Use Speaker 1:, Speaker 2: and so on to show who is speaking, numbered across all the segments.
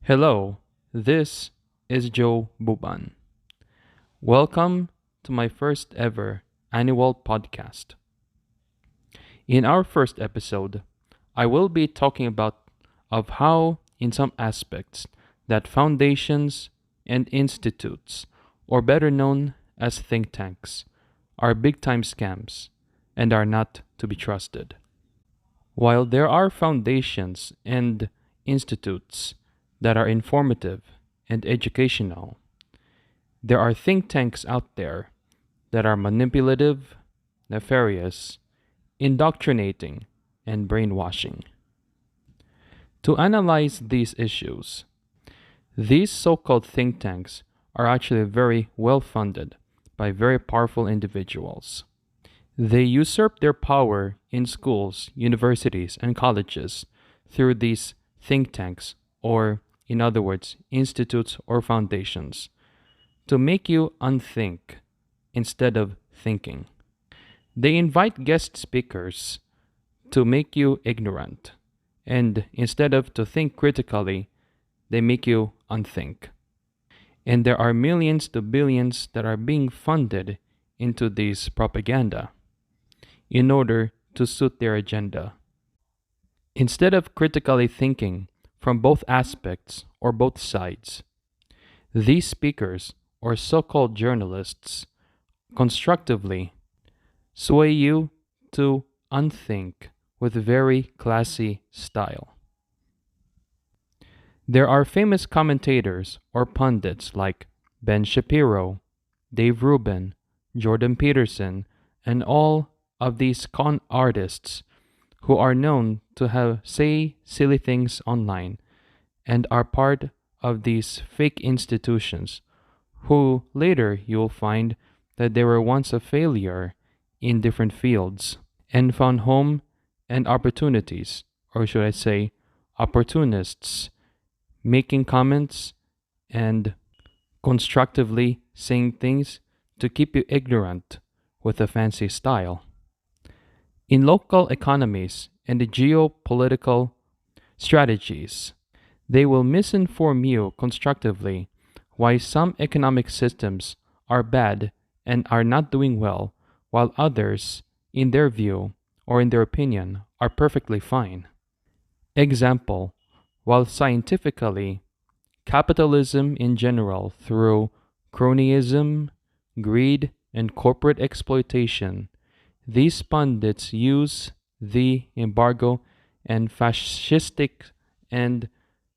Speaker 1: Hello, this is Joe Buban. Welcome to my first ever annual podcast. In our first episode, I will be talking about of how in some aspects that foundations and institutes, or better known as think tanks, are big time scams and are not to be trusted. While there are foundations and institutes that are informative and educational, there are think tanks out there that are manipulative, nefarious, indoctrinating, and brainwashing. To analyze these issues, these so called think tanks are actually very well funded by very powerful individuals. They usurp their power in schools, universities, and colleges through these think tanks, or in other words, institutes or foundations, to make you unthink instead of thinking. They invite guest speakers to make you ignorant, and instead of to think critically, they make you unthink. And there are millions to billions that are being funded into this propaganda in order to suit their agenda. Instead of critically thinking from both aspects or both sides, these speakers or so called journalists constructively sway you to unthink with very classy style. There are famous commentators or pundits like Ben Shapiro, Dave Rubin, Jordan Peterson, and all of these con artists who are known to have say silly things online and are part of these fake institutions who later you'll find that they were once a failure in different fields and found home and opportunities, or should I say, opportunists, making comments and constructively saying things to keep you ignorant with a fancy style. In local economies and the geopolitical strategies, they will misinform you constructively why some economic systems are bad and are not doing well, while others, in their view or in their opinion, are perfectly fine. Example, while scientifically, capitalism in general, through cronyism, greed, and corporate exploitation, these pundits use the embargo and fascistic and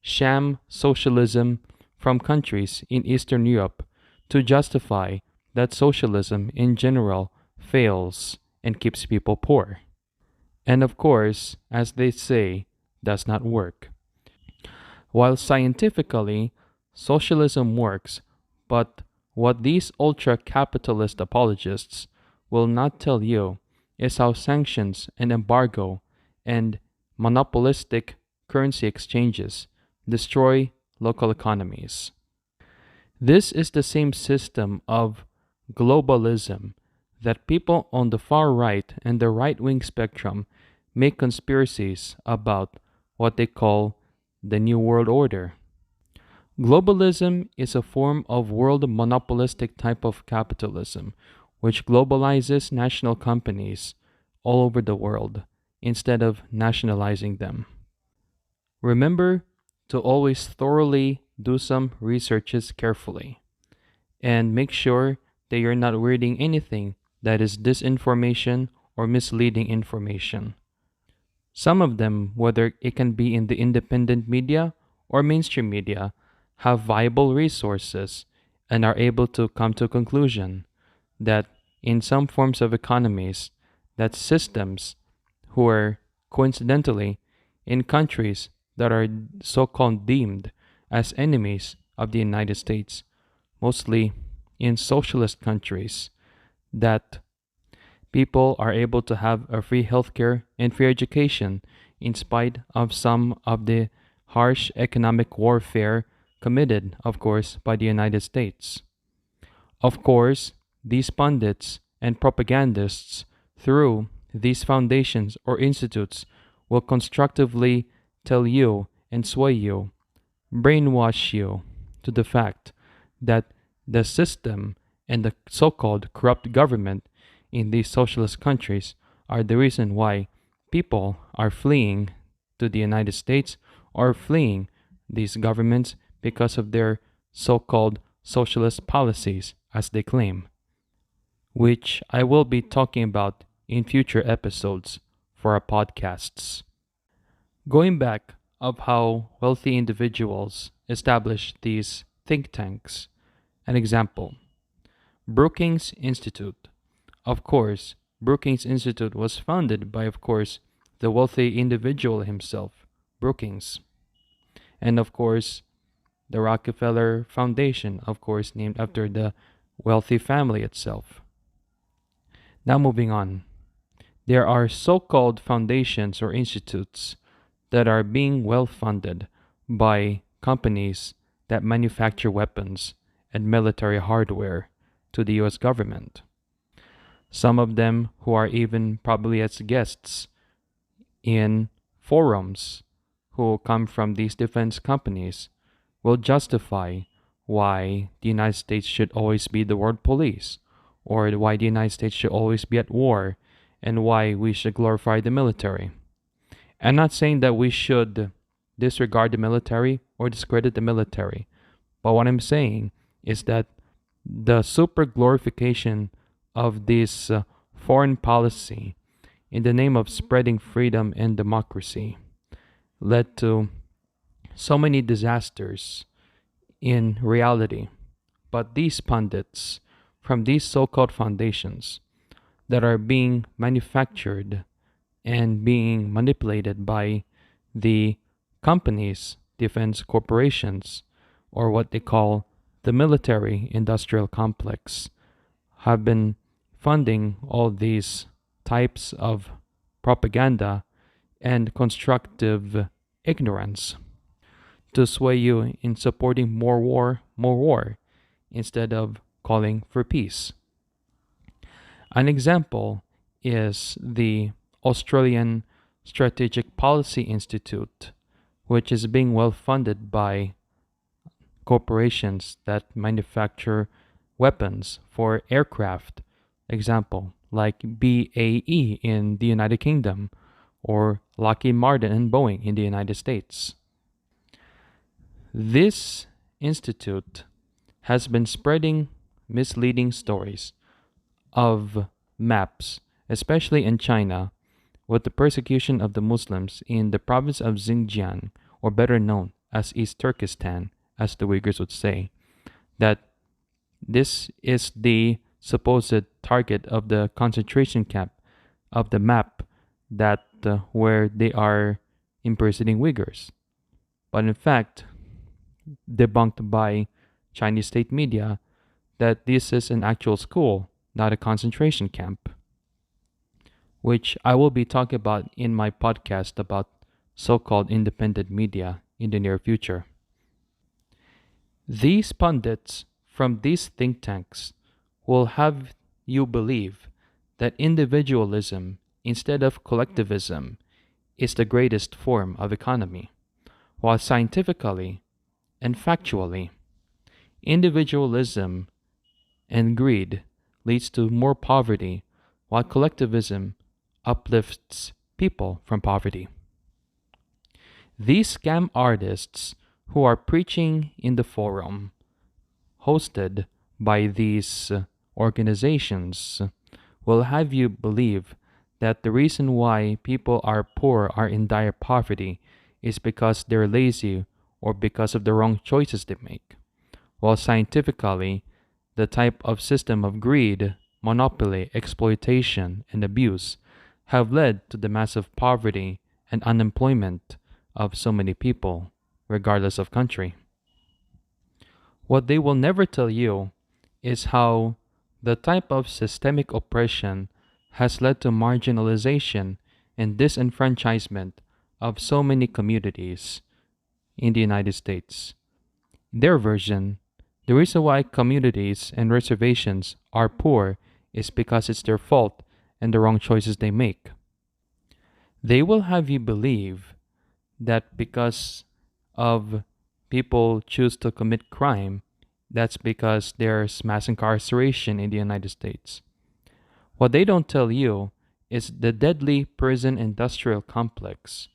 Speaker 1: sham socialism from countries in Eastern Europe to justify that socialism in general fails and keeps people poor. And of course, as they say, does not work. While scientifically, socialism works, but what these ultra capitalist apologists will not tell you is how sanctions and embargo and monopolistic currency exchanges destroy local economies. This is the same system of globalism that people on the far right and the right wing spectrum make conspiracies about what they call the New World Order. Globalism is a form of world monopolistic type of capitalism which globalizes national companies all over the world instead of nationalizing them. Remember to always thoroughly do some researches carefully and make sure that you're not reading anything that is disinformation or misleading information. Some of them, whether it can be in the independent media or mainstream media, have viable resources and are able to come to a conclusion that in some forms of economies, that systems who are coincidentally in countries that are so-called deemed as enemies of the United States, mostly in socialist countries, that people are able to have a free healthcare and free education in spite of some of the harsh economic warfare committed, of course, by the United States. Of course, these pundits and propagandists, through these foundations or institutes, will constructively tell you and sway you brainwash you to the fact that the system and the so called corrupt government in these socialist countries are the reason why people are fleeing to the United States or fleeing these governments because of their so called socialist policies, as they claim, which I will be talking about in future episodes for our podcasts. Going back of how wealthy individuals establish these think tanks, an example, Brookings Institute. Of course, Brookings Institute was founded by, of course, the wealthy individual himself, Brookings. And of course, the Rockefeller Foundation, of course, named after the wealthy family itself. Now, moving on. There are so called foundations or institutes that are being well funded by companies that manufacture weapons and military hardware to the US government. Some of them who are even probably as guests in forums who come from these defense companies will justify why the United States should always be the world police, or why the United States should always be at war, and why we should glorify the military. I'm not saying that we should disregard the military or discredit the military, but what I'm saying is that the super glorification of this foreign policy in the name of spreading freedom and democracy led to so many disasters in reality. But these pundits from these so called foundations that are being manufactured and being manipulated by the companies, defense corporations, or what they call the military industrial complex, have been funding all these types of propaganda and constructive ignorance to sway you in supporting more war, instead of calling for peace. An example is the Australian Strategic Policy Institute, which is being well funded by corporations that manufacture weapons for aircraft, example like BAE in the United Kingdom or Lockheed Martin and Boeing in the United States. This institute has been spreading misleading stories of maps, especially in China, with the persecution of the Muslims in the province of Xinjiang, or better known as East Turkestan, as the Uyghurs would say, that this is the supposed target of the concentration camp of the map that where they are imprisoning Uyghurs. But in fact, debunked by Chinese state media that this is an actual school, not a concentration camp, which I will be talking about in my podcast about so called independent media in the near future. These pundits from these think tanks will have you believe that individualism instead of collectivism is the greatest form of economy, while scientifically and factually, individualism and greed leads to more poverty, while collectivism uplifts people from poverty. These scam artists who are preaching in the forum hosted by these organizations will have you believe that the reason why people are poor, are in dire poverty, is because they're lazy or because of the wrong choices they make. While scientifically, the type of system of greed, monopoly, exploitation, and abuse have led to the massive poverty and unemployment of so many people, regardless of country. What they will never tell you is how the type of systemic oppression has led to marginalization and disenfranchisement of so many communities in the United States. Their version, the reason why communities and reservations are poor is because it's their fault and the wrong choices they make. They will have you believe that because of people choose to commit crime, that's because there's mass incarceration in the United States. What they don't tell you is the deadly prison industrial complex,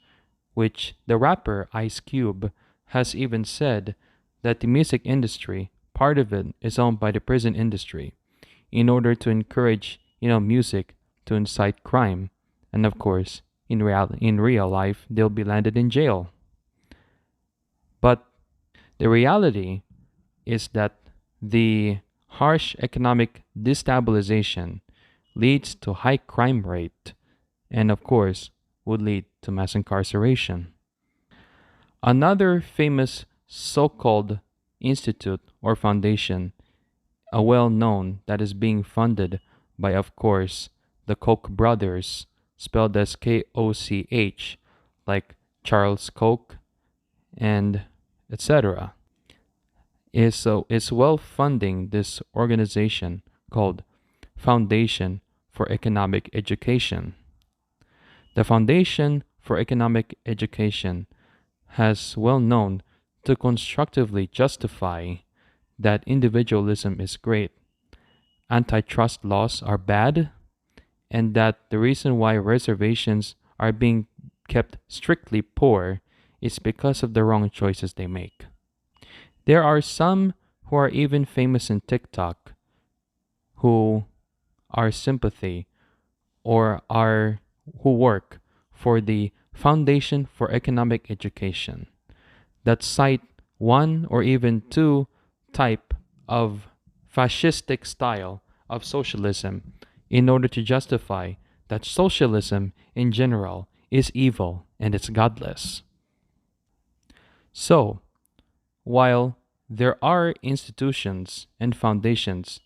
Speaker 1: which the rapper Ice Cube has even said that the music industry, part of it, is owned by the prison industry in order to encourage, music to incite crime. And of course, in real life, they'll be landed in jail. But the reality is that the harsh economic destabilization leads to high crime rate and of course would lead to mass incarceration. Another famous so-called institute or foundation, a well-known that is being funded by of course the Koch brothers, spelled as KOCH, like Charles Koch and etc. is well funding this organization called Foundation for Economic Education. The Foundation for Economic Education has well known to constructively justify that individualism is great, antitrust laws are bad, and that the reason why reservations are being kept strictly poor is because of the wrong choices they make. There are some who are even famous in TikTok who are sympathy or are who work for the Foundation for Economic Education that cite one or even two type of fascistic style of socialism in order to justify that socialism in general is evil and it's godless. So, while there are institutions and foundations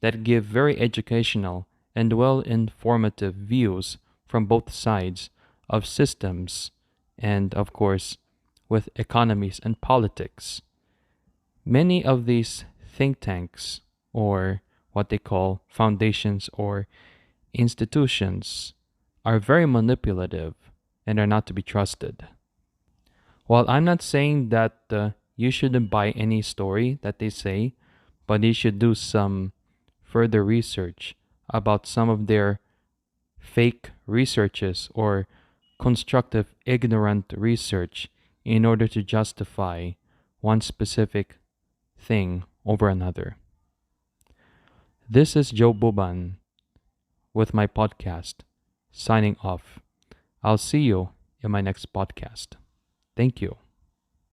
Speaker 1: that give very educational and well informative views from both sides of systems and, of course, with economies and politics, many of these think tanks, or what they call foundations or institutions, are very manipulative and are not to be trusted. While I'm not saying that you shouldn't buy any story that they say, but you should do some further research about some of their fake researches or constructive ignorant research in order to justify one specific thing over another. This is Joe Buban with my podcast, signing off. I'll see you in my next podcast. Thank you.